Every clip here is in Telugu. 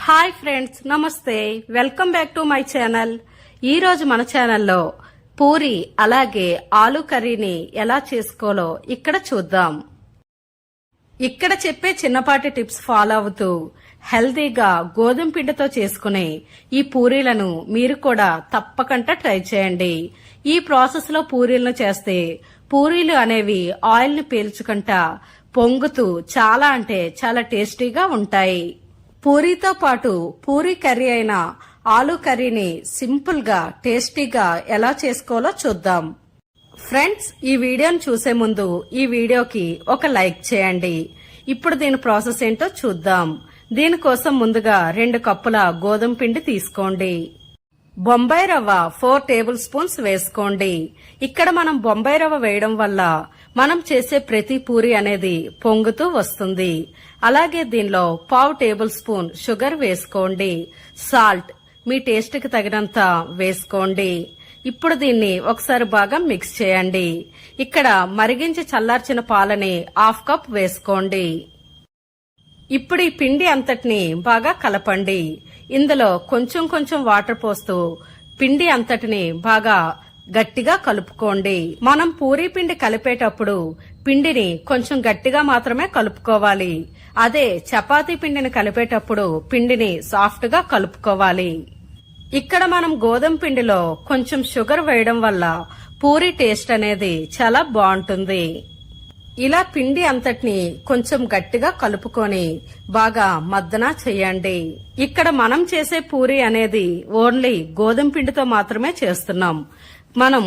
హాయ్ ఫ్రెండ్స్, నమస్తే. Welcome back to my channel. ఈ రోజు మన ఛానల్లో పూరి అలాగే ఆలూ కర్రీని ఎలా చేసుకోవాలో ఇక్కడ చూద్దాం. ఇక్కడ చెప్పే చిన్నపాటి టిప్స్ ఫాలో అవుతూ హెల్తీగా గోధుమ పిండితో చేసుకునే ఈ పూరీలను మీరు కూడా తప్పకుండా ట్రై చేయండి. ఈ ప్రాసెస్ లో పూరీలను చేస్తే పూరీలు అనేవి ఆయిల్ ని పీల్చుకుంటా పొంగుతూ చాలా టేస్టీగా ఉంటాయి. పూరీతో పాటు పూరీ కర్రీ అయిన ఆలూ కర్రీని సింపుల్ గా టేస్టీగా ఎలా చేసుకోవాలో చూద్దాం. ఫ్రెండ్స్, ఈ వీడియోను చూసే ముందు ఈ వీడియోకి ఒక లైక్ చేయండి. ఇప్పుడు దీని ప్రాసెస్ ఏంటో చూద్దాం. దీనికోసం ముందుగా 2 కప్పుల గోధుమ పిండి తీసుకోండి. బొంబాయి రవ్వ 4 టేబుల్ స్పూన్స్ వేసుకోండి. ఇక్కడ మనం బొంబాయి రవ్వ వేయడం వల్ల మనం చేసే ప్రతి పూరి అనేది పొంగుతూ వస్తుంది. అలాగే దీనిలో 1/2 టేబుల్ స్పూన్ షుగర్ వేసుకోండి. సాల్ట్ మీ టేస్ట్ కి తగినంత వేసుకోండి. ఇప్పుడు దీన్ని ఒకసారి బాగా మిక్స్ చేయండి. ఇక్కడ మరిగించి చల్లార్చిన పాలని 1/2 కప్ వేసుకోండి. ఇప్పుడు ఈ పిండి అంతటిని బాగా కలపండి. ఇందులో కొంచెం వాటర్ పోస్తూ పిండి అంతటిని బాగా గట్టిగా కలుపుకోండి. మనం పూరీ పిండి కలిపేటప్పుడు పిండిని కొంచెం గట్టిగా మాత్రమే కలుపుకోవాలి. అదే చపాతీ పిండిని కలిపేటప్పుడు పిండిని సాఫ్ట్ గా కలుపుకోవాలి. ఇక్కడ మనం గోధుమ పిండిలో కొంచెం షుగర్ వేయడం వల్ల పూరీ టేస్ట్ అనేది చాలా బాగుంటుంది. ఇలా పిండి అంతటిని కొంచెం గట్టిగా కలుపుకొని బాగా మద్దన చేయండి. ఇక్కడ మనం చేసే పూరీ అనేది ఓన్లీ గోధుమ పిండితో మాత్రమే చేస్తున్నాం. మనం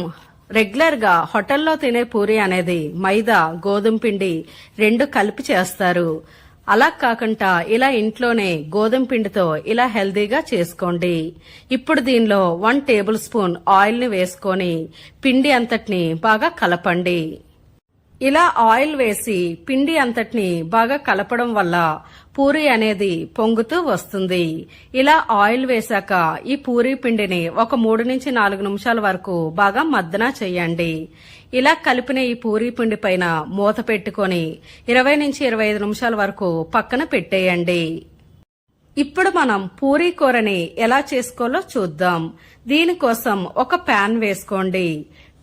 రెగ్యులర్ గా హోటల్లో తినే పూరీ అనేది మైదా గోధుమ పిండి 2 కలిపి చేస్తారు. అలా కాకుండా ఇలా ఇంట్లోనే గోధుమ పిండితో ఇలా హెల్దీగా చేసుకోండి. ఇప్పుడు దీనిలో 1 టేబుల్ స్పూన్ ఆయిల్ ని వేసుకొని పిండి అంతటిని బాగా కలపండి. ఇలా ఆయిల్ వేసి పిండి అంతటిని బాగా కలపడం వల్ల పూరీ అనేది పొంగుతూ వస్తుంది. ఇలా ఆయిల్ వేశాక ఈ పూరీ పిండిని ఒక 3 నుంచి 4 నిమిషాల వరకు బాగా మద్దన చేయండి. ఇలా కలిపిన ఈ పూరీ పిండి పైన మూత పెట్టుకొని 20 నుంచి 25 నిమిషాల వరకు పక్కన పెట్టేయండి. ఇప్పుడు మనం పూరీ కూరని ఎలా చేసుకోవాలో చూద్దాం. దీనికోసం ఒక ప్యాన్ వేసుకోండి.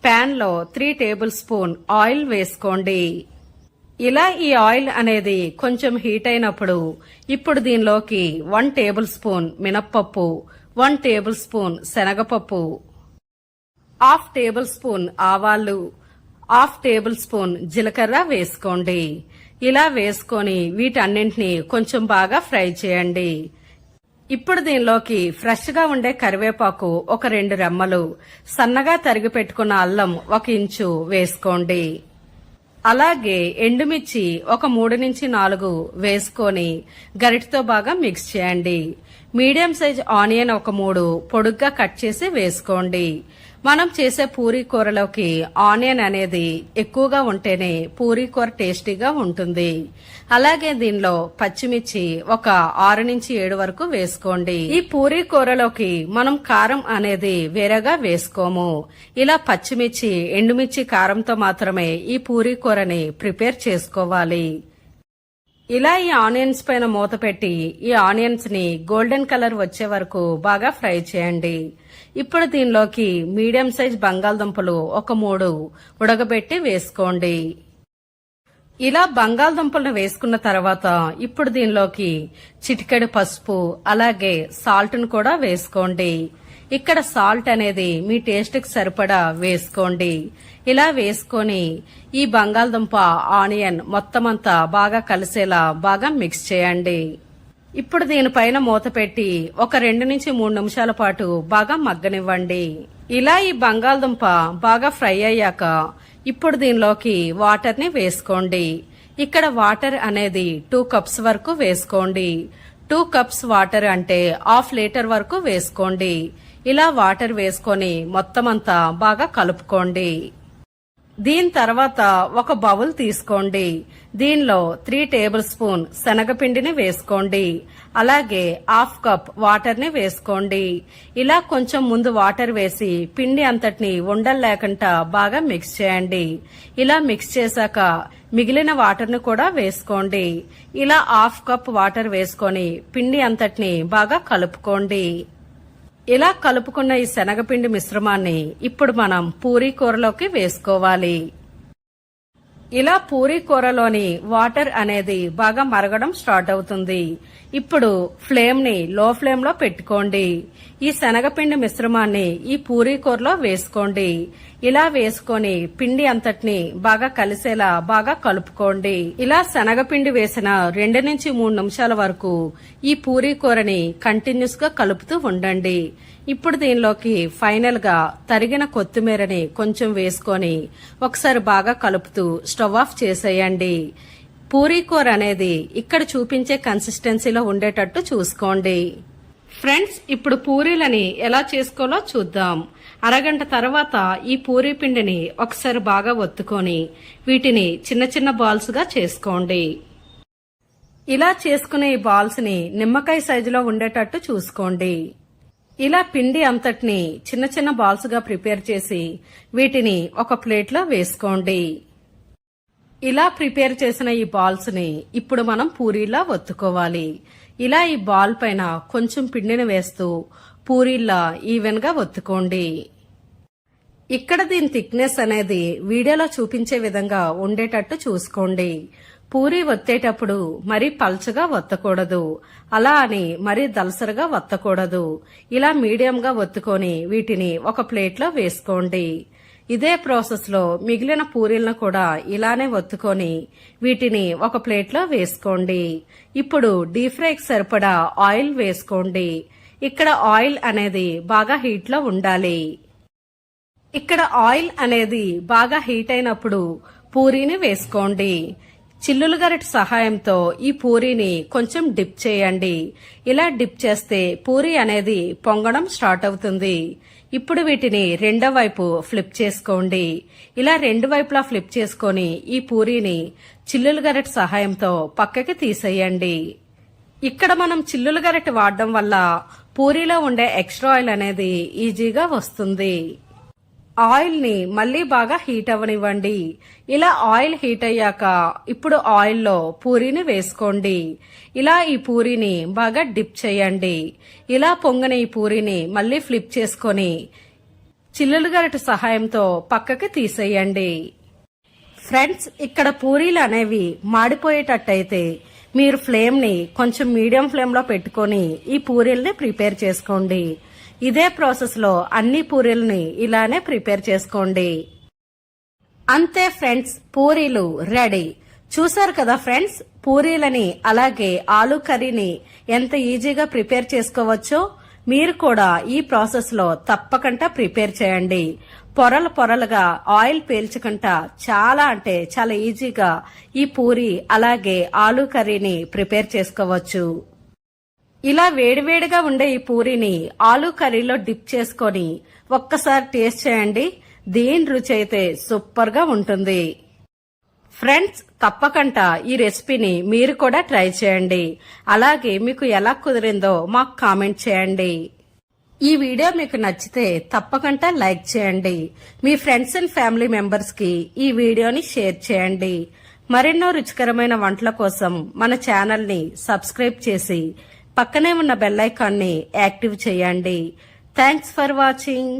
ప్యాన్ లో 3 టేబుల్ స్పూన్ ఆయిల్ వేసుకోండి. ఇలా ఈ ఆయిల్ అనేది కొంచెం హీట్ అయినప్పుడు ఇప్పుడు దీనిలోకి 1 టేబుల్ స్పూన్ మినప్పప్పు, 1 టేబుల్ స్పూన్ శనగపప్పు, 1/2 టేబుల్ స్పూన్ ఆవాలు, 1/2 టేబుల్ స్పూన్ జీలకర్ర వేసుకోండి. ఇలా వేసుకొని వీటన్నింటినీ కొంచెం బాగా ఫ్రై చేయండి. ఇప్పుడు దీనిలోకి ఫ్రెష్ గా ఉండే కరివేపాకు ఒక 2 రెమ్మలు, సన్నగా తరిగి పెట్టుకున్న అల్లం 1 ఇంచు వేసుకోండి. అలాగే ఎండుమిర్చి ఒక 3 నుంచి 4 వేసుకొని గరిటతో బాగా మిక్స్ చేయండి. మీడియం సైజ్ ఆనియన్ ఒక 3 పొడుగ్గా కట్ చేసి వేసుకోండి. మనం చేసే పూరీ కూరలోకి ఆనియన్ అనేది ఎక్కువగా ఉంటేనే పూరీ కూర టేస్టీగా ఉంటుంది. అలాగే దీనిలో పచ్చిమిర్చి ఒక 6 నుంచి 7 వరకు వేసుకోండి. ఈ పూరీ కూరలోకి మనం కారం అనేది వేరేగా వేసుకోము. ఇలా పచ్చిమిర్చి, ఎండుమిర్చి కారంతో మాత్రమే ఈ పూరీ కూరని ప్రిపేర్ చేసుకోవాలి. ఇలా ఈ ఆనియన్స్ పైన మూత పెట్టి ఈ ఆనియన్స్ ని గోల్డెన్ కలర్ వచ్చే వరకు బాగా ఫ్రై చేయండి. ఇప్పుడు దీనిలోకి మీడియం సైజ్ బంగాళదుంపలు ఒక 3 ఉడకబెట్టి వేసుకోండి. ఇలా బంగాళదుంపలను వేసుకున్న తర్వాత ఇప్పుడు దీనిలోకి చిటికెడు పసుపు అలాగే సాల్ట్ ను కూడా వేసుకోండి. ఇక్కడ సాల్ట్ అనేది మీ టేస్ట్ కి సరిపడా వేసుకోండి. ఇలా వేసుకొని ఈ బంగాళదుంప ఆనియన్ మొత్తం అంతా బాగా కలిసేలా బాగా మిక్స్ చేయండి. ఇప్పుడు దీనిపైన మూత పెట్టి ఒక 2 నుంచి 3 నిమిషాల పాటు బాగా మగ్గనివ్వండి. ఇలా ఈ బంగాళదుంప బాగా ఫ్రై అయ్యాక ఇప్పుడు దీనిలోకి వాటర్ ని వేసుకోండి. ఇక్కడ వాటర్ అనేది 2 కప్స్ వరకు వేసుకోండి. 2 కప్స్ వాటర్ అంటే 1/2 లీటర్ వరకు వేసుకోండి. ఇలా వాటర్ వేసుకొని మొత్తం అంతా బాగా కలుపుకోండి. దీని తర్వాత ఒక బౌల్ తీసుకోండి. దీనిలో 3 టేబుల్ స్పూన్ శనగపిండిని వేసుకోండి. అలాగే 1/2 కప్ వాటర్ ని వేసుకోండి. ఇలా కొంచెం ముందు వాటర్ వేసి పిండి అంతటిని ఉండలు లేకుండా బాగా మిక్స్ చేయండి. ఇలా మిక్స్ చేశాక మిగిలిన వాటర్ ని కూడా వేసుకోండి. ఇలా 1/2 కప్ వాటర్ వేసుకొని పిండి అంతటిని బాగా కలుపుకోండి. ఇలా కలుపుకున్న ఈ శనగపిండి మిశ్రమాన్ని ఇప్పుడు మనం పూరీ కూరలోకి వేసుకోవాలి. ఇలా పూరీ కూరలోని వాటర్ అనేది బాగా మరగడం స్టార్ట్ అవుతుంది. ఇప్పుడు ఫ్లేమ్ ని లో ఫ్లేమ్ లో పెట్టుకోండి. ఈ శనగపిండి మిశ్రమాన్ని ఈ పూరీ కూరలో వేసుకోండి. ఇలా వేసుకొని పిండి అంతటిని బాగా కలిసేలా బాగా కలుపుకోండి. ఇలా శనగపిండి వేసిన 2 నుంచి 3 నిమిషాల వరకు ఈ పూరీ కూరని కంటిన్యూస్ గా కలుపుతూ ఉండండి. ఇప్పుడు దీనిలోకి ఫైనల్ గా తరిగిన కొత్తిమీరని కొంచెం వేసుకొని ఒకసారి బాగా కలుపుతూ స్టవ్ ఆఫ్ చేసేయండి. పూరీ కూర అనేది ఇక్కడ చూపించే కన్సిస్టెన్సీలో ఉండేటట్టు చూసుకోండి. ఫ్రెండ్స్, ఇప్పుడు పూరీలని ఎలా చేసుకోవాలో చూద్దాం. అరగంట తర్వాత ఈ పూరీ పిండిని ఒకసారి బాగా ఒత్తుకొని వీటిని చిన్న చిన్న బాల్స్ గా చేసుకోండి. ఇలా చేసుకునే ఈ బాల్స్ ని నిమ్మకాయ సైజులో ఉండేటట్టు చూసుకోండి. ఇలా పిండి అంతటిని చిన్న చిన్న బాల్స్ గా ప్రిపేర్ చేసి వీటిని ఒక ప్లేట్ లో వేసుకోండి. ఇలా ప్రిపేర్ చేసిన ఈ బాల్స్ ని ఇప్పుడు మనం పూరీలా ఒత్తుకోవాలి. ఇలా ఈ బాల్ పైన కొంచెం పిండిని వేస్తూ పూరీలా ఈవెన్ గా ఒత్తుకోండి. ఇక్కడ దీని థిక్నెస్ అనేది వీడియోలో చూపించే విధంగా ఉండేటట్టు చూసుకోండి. పూరీ ఒత్తేటప్పుడు మరీ పల్చగా ఒత్తకూడదు, అలా అని మరీ దలసరగా ఒత్తకూడదు. ఇలా మీడియంగా ఒత్తుకొని వీటిని ఒక ప్లేట్ లో వేసుకోండి. ఇదే ప్రాసెస్ లో మిగిలిన పూరీలను కూడా ఇలానే ఒత్తుకొని వీటిని ఒక ప్లేట్ లో వేసుకోండి. ఇప్పుడు డీప్ ఫ్రైకి సరిపడా ఆయిల్ వేసుకోండి. ఇక్కడ ఆయిల్ అనేది బాగా హీట్ లో ఉండాలి. ఇక్కడ ఆయిల్ అనేది బాగా హీట్ అయినప్పుడు పూరీని వేసుకోండి. చిల్లులు గరిట సహాయంతో ఈ పూరీని కొంచెం డిప్ చేయండి. ఇలా డిప్ చేస్తే పూరీ అనేది పొంగడం స్టార్ట్ అవుతుంది. ఇప్పుడు వీటిని రెండో వైపు ఫ్లిప్ చేసుకోండి. ఇలా 2 వైపులా ఫ్లిప్ చేసుకొని ఈ పూరీని చిల్లులు గరిట సహాయంతో పక్కకి తీసేయండి. ఇక్కడ మనం చిల్లులు గరిట వాడడం వల్ల పూరీలో ఉండే ఎక్స్ట్రా ఆయిల్ అనేది ఈజీగా వస్తుంది. ఆయిల్ ని మళ్ళీ బాగా హీట్ అవ్వనివ్వండి. ఇలా ఆయిల్ హీట్ అయ్యాక ఇప్పుడు ఆయిల్లో పూరీని వేసుకోండి. ఇలా ఈ పూరీని బాగా డిప్ చేయండి. ఇలా పొంగని ఈ పూరీని మళ్ళీ ఫ్లిప్ చేసుకొని చిల్లులు గరిట సహాయంతో పక్కకి తీసేయండి. ఫ్రెండ్స్, ఇక్కడ పూరీలు అనేవి మాడిపోయేటట్టయితే మీరు ఫ్లేమ్ ని కొంచెం మీడియం ఫ్లేమ్ లో పెట్టుకొని ఈ పూరీల్ని ప్రిపేర్ చేసుకోండి. ఇదే ప్రాసెస్ లో అన్ని పూరీలని ఇలానే ప్రిపేర్ చేసుకోండి. అంతే ఫ్రెండ్స్, పూరీలు రెడీ. చూసారు కదా ఫ్రెండ్స్, పూరీలని అలాగే ఆలూ కర్రీని ఎంత ఈజీగా ప్రిపేర్ చేసుకోవచ్చో మీరు కూడా ఈ ప్రాసెస్ లో తప్పకుండా ప్రిపేర్ చేయండి. పొరలు పొరలుగా ఆయిల్ పీల్చకుండా చాలా అంటే చాలా ఈజీగా ఈ పూరీ అలాగే ఆలూ కర్రీని ప్రిపేర్ చేసుకోవచ్చు. ఇలా వేడివేడిగా ఉండే ఈ పూరీని ఆలూ కర్రీలో డిప్ చేసుకొని ఒక్కసారి టేస్ట్ చేయండి. దీని రుచి అయితే సూపర్ గా ఉంటుంది. ఫ్రెండ్స్, తప్పకుండా ఈ రెసిపీని మీరు కూడా ట్రై చేయండి. అలాగే మీకు ఎలా కుదిరిందో మాకు కామెంట్ చేయండి. ఈ వీడియో మీకు నచ్చితే తప్పకుండా లైక్ చేయండి. మీ ఫ్రెండ్స్ అండ్ ఫ్యామిలీ మెంబర్స్ కి ఈ వీడియోని షేర్ చేయండి. మరెన్నో రుచికరమైన వంటల కోసం మన ఛానల్ ని సబ్స్క్రైబ్ చేసి పక్కనే ఉన్న బెల్ ఐకాన్ ని యాక్టివ్ చేయండి. Thanks for watching.